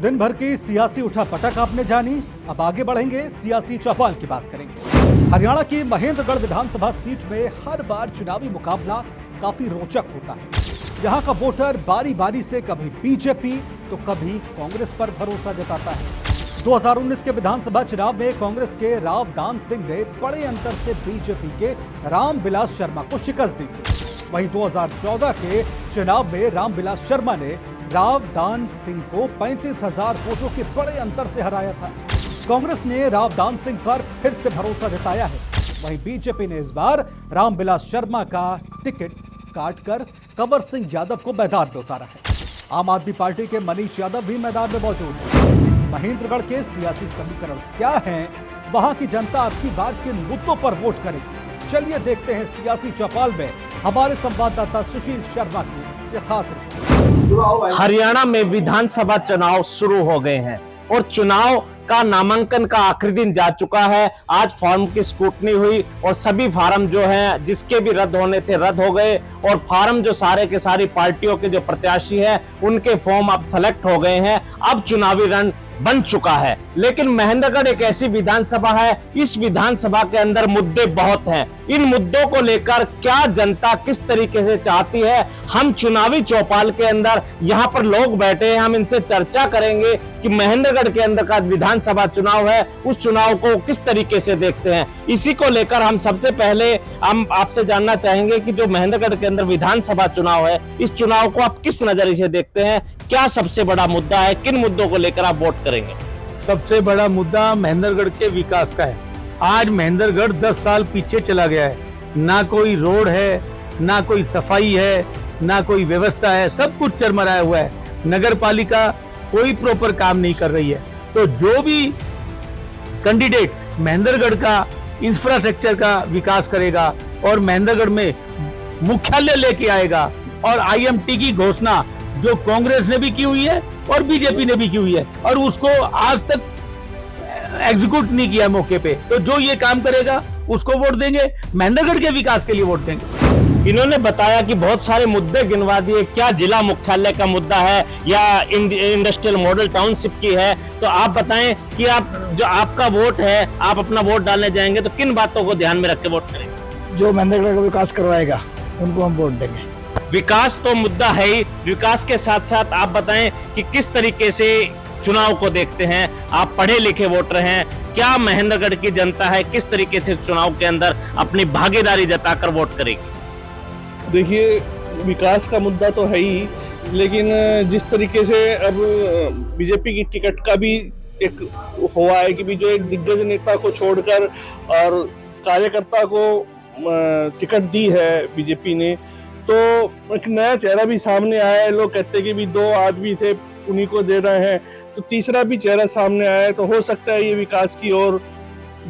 दिन भर की सियासी उठापटक आपने जानी। अब आगे बढ़ेंगे, सियासी चौपाल की बात करेंगे। हरियाणा की महेंद्रगढ़ विधानसभा सीट में हर बार चुनावी मुकाबला काफी रोचक होता है। यहाँ का वोटर बारी बारी से कभी बीजेपी तो कभी कांग्रेस पर भरोसा जताता है। 2019 के विधानसभा चुनाव में कांग्रेस के रावदान सिंह ने बड़े अंतर से बीजेपी के रामविलास शर्मा को शिकस्त दी थी। वहीं 2014 के चुनाव में रामविलास शर्मा ने रावदान सिंह को 35,000 वोटों के बड़े अंतर से हराया था। कांग्रेस ने रावदान सिंह पर फिर से भरोसा जताया है। वहीं बीजेपी ने इस बार रामविलास शर्मा का टिकट काटकर कंवर सिंह यादव को मैदान में उतारा है। आम आदमी पार्टी के मनीष यादव भी मैदान में मौजूद हैं। महेंद्रगढ़ के सियासी समीकरण क्या हैं, वहां की जनता आपकी बार किन मुद्दों पर वोट करेगी, चलिए देखते हैं सियासी चौपाल में हमारे संवाददाता सुशील शर्मा की यह खास रिपोर्ट। हरियाणा में विधानसभा चुनाव शुरू हो गए हैं और चुनाव का नामांकन का आखिरी दिन जा चुका है। आज फॉर्म की स्क्रूटनी हुई और सभी फार्म जो हैं जिसके भी रद्द होने थे रद्द हो गए और फार्म जो सारे के सारी पार्टियों के जो प्रत्याशी हैं उनके फॉर्म अब सेलेक्ट हो गए हैं। अब चुनावी रण बन चुका है। लेकिन महेंद्रगढ़ एक ऐसी विधानसभा है, इस विधानसभा के अंदर मुद्दे बहुत हैं। इन मुद्दों को लेकर क्या जनता किस तरीके से चाहती है, हम चुनावी चौपाल के अंदर यहाँ पर लोग बैठे हैं, हम इनसे चर्चा करेंगे कि महेंद्रगढ़ के अंदर का विधानसभा चुनाव है उस चुनाव को किस तरीके से देखते हैं। इसी को लेकर हम सबसे पहले हम आपसे जानना चाहेंगे कि जो महेंद्रगढ़ के अंदर विधानसभा चुनाव है, इस चुनाव को आप किस नजरिए से देखते हैं, क्या सबसे बड़ा मुद्दा है, किन मुद्दों को लेकर आप वोट करेंगे? सबसे बड़ा मुद्दा महेंद्रगढ़ के विकास का है। आज महेंद्रगढ़ 10 साल पीछे चला गया है। ना कोई रोड है, ना कोई सफाई है, ना कोई व्यवस्था है, सब कुछ चरमराया हुआ है। नगर पालिका कोई प्रॉपर काम नहीं कर रही है। तो जो भी कैंडिडेट महेंद्रगढ़ का इंफ्रास्ट्रक्चर का विकास करेगा और महेंद्रगढ़ में मुख्यालय लेके आएगा और IMT की घोषणा जो कांग्रेस ने भी की हुई है और बीजेपी ने भी की हुई है और उसको आज तक एग्जीक्यूट नहीं किया मौके पे, तो जो ये काम करेगा उसको वोट देंगे, महेंद्रगढ़ के विकास के लिए वोट देंगे। इन्होंने बताया कि बहुत सारे मुद्दे गिनवा दिए, क्या जिला मुख्यालय का मुद्दा है या इंडस्ट्रियल मॉडल टाउनशिप की है। तो आप बताएं कि आप जो आपका वोट है, आप अपना वोट डालने जाएंगे तो किन बातों को ध्यान में रख के वोट करेंगे? जो महेंद्रगढ़ का विकास करवाएगा उनको हम वोट देंगे। विकास तो मुद्दा है ही, विकास के साथ साथ आप बताएं कि किस तरीके से चुनाव को देखते हैं। आप पढ़े लिखे वोटर हैं, क्या महेंद्रगढ़ की जनता है किस तरीके से चुनाव के अंदर अपनी भागीदारी जताकर वोट करेगी? देखिए, विकास का मुद्दा तो है ही, लेकिन जिस तरीके से अब बीजेपी की टिकट का भी एक हुआ है कि भी जो एक दिग्गज नेता को छोड़कर और कार्यकर्ता को टिकट दी है बीजेपी ने, तो एक नया चेहरा भी सामने आया है। लोग कहते हैं कि भी 2 आदमी थे उन्हीं को दे रहे हैं, तो तीसरा भी चेहरा सामने आया है, तो हो सकता है ये विकास की ओर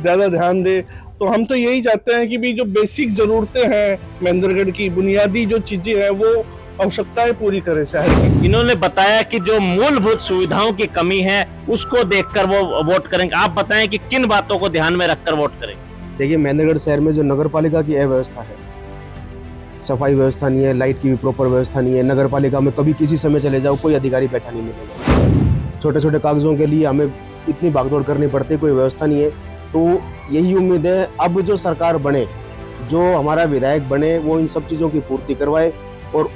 ज्यादा ध्यान दे। तो हम तो यही चाहते हैं कि भी जो बेसिक जरूरतें हैं महेंद्रगढ़ की, बुनियादी जो चीजें हैं वो आवश्यकताएं पूरी करे शहर की। इन्होंने बताया कि जो मूलभूत सुविधाओं की कमी है उसको देखकर वो वोट करेंगे। आप बताएं कि किन बातों को ध्यान में रखकर वोट करेंगे? देखिए, महेंद्रगढ़ शहर में जो नगर पालिका की अव्यवस्था है, सफाई व्यवस्था नहीं है, लाइट की भी प्रॉपर व्यवस्था नहीं है। नगर पालिका में कभी किसी समय चले जाओ कोई अधिकारी बैठा नहीं मिलेगा। छोटे छोटे कागजों के लिए हमें इतनी भागदौड़ करनी पड़ती है, कोई व्यवस्था नहीं है। तो यही उम्मीद है अब जो सरकार बने, जो हमारा विधायक बने, वो इन सब चीज़ों की पूर्ति करवाए और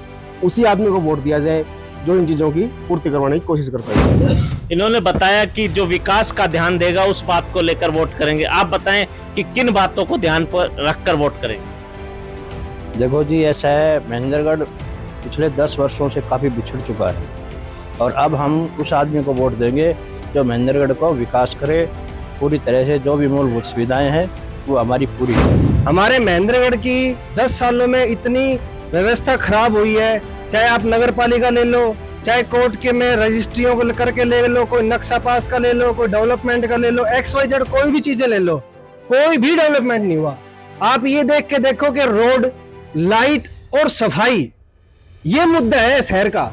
उसी आदमी को वोट दिया जाए जो इन चीज़ों की पूर्ति करवाने की कोशिश करता है। इन्होंने बताया कि जो विकास का ध्यान देगा उस बात को लेकर वोट करेंगे। आप बताएं कि किन बातों को ध्यान पर रखकर वोट करेंगे? देखो जी, ऐसा है, महेंद्रगढ़ पिछले 10 वर्षों से काफ़ी बिछड़ चुका है और अब हम उस आदमी को वोट देंगे जो महेंद्रगढ़ को विकास करे पूरी तरह से। जो भी मूलभूत सुविधाएं हैं वो हमारी पूरी है। हमारे महेंद्रगढ़ की 10 सालों में इतनी व्यवस्था खराब हुई है, चाहे आप नगर पालिका ले लो, चाहे कोर्ट के में रजिस्ट्रियों को करके ले लो, कोई नक्शा पास का ले लो, कोई डेवलपमेंट का ले लो, XYZ कोई भी चीजें ले लो, कोई भी डेवलपमेंट नहीं हुआ। आप ये देख के देखो कि रोड, लाइट और सफाई ये मुद्दा है शहर का।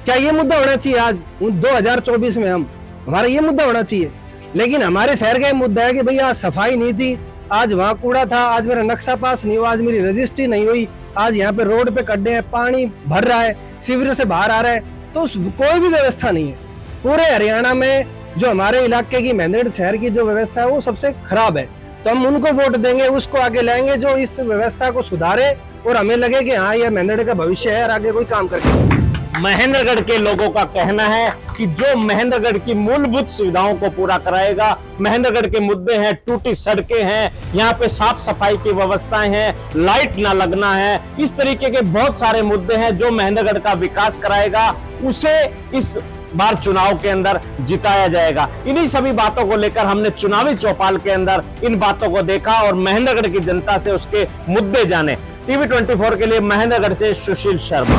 क्या ये मुद्दा होना चाहिए आज 2024 में? हमारा ये मुद्दा होना चाहिए, लेकिन हमारे शहर का ये मुद्दा है कि भैया आज सफाई नहीं थी, आज वहाँ कूड़ा था, आज मेरा नक्शा पास नहीं हुआ, आज मेरी रजिस्ट्री नहीं हुई, आज यहाँ पे रोड पे गड्ढे हैं, पानी भर रहा है, सीवरेज से बाहर आ रहा है, तो कोई भी व्यवस्था नहीं है। पूरे हरियाणा में जो हमारे इलाके की महेंद्रगढ़ शहर की जो व्यवस्था है वो सबसे खराब है, तो हम उनको वोट देंगे, उसको आगे लाएंगे जो इस व्यवस्था को सुधारे और हमें लगे कि हाँ ये महेंद्रगढ़ का भविष्य है और आगे कोई काम करके। महेंद्रगढ़ के लोगों का कहना है कि जो महेंद्रगढ़ की मूलभूत सुविधाओं को पूरा कराएगा। महेंद्रगढ़ के मुद्दे हैं, टूटी सड़कें हैं, यहाँ पे साफ सफाई की व्यवस्थाएं हैं, लाइट ना लगना है, इस तरीके के बहुत सारे मुद्दे हैं जो महेंद्रगढ़ का विकास कराएगा, उसे इस बार चुनाव के अंदर जिताया जाएगा। इन्हीं सभी बातों को लेकर हमने चुनावी चौपाल के अंदर इन बातों को देखा और महेंद्रगढ़ की जनता से उसके मुद्दे जाने। टीवी 24 के लिए महेंद्रगढ़ से सुशील शर्मा।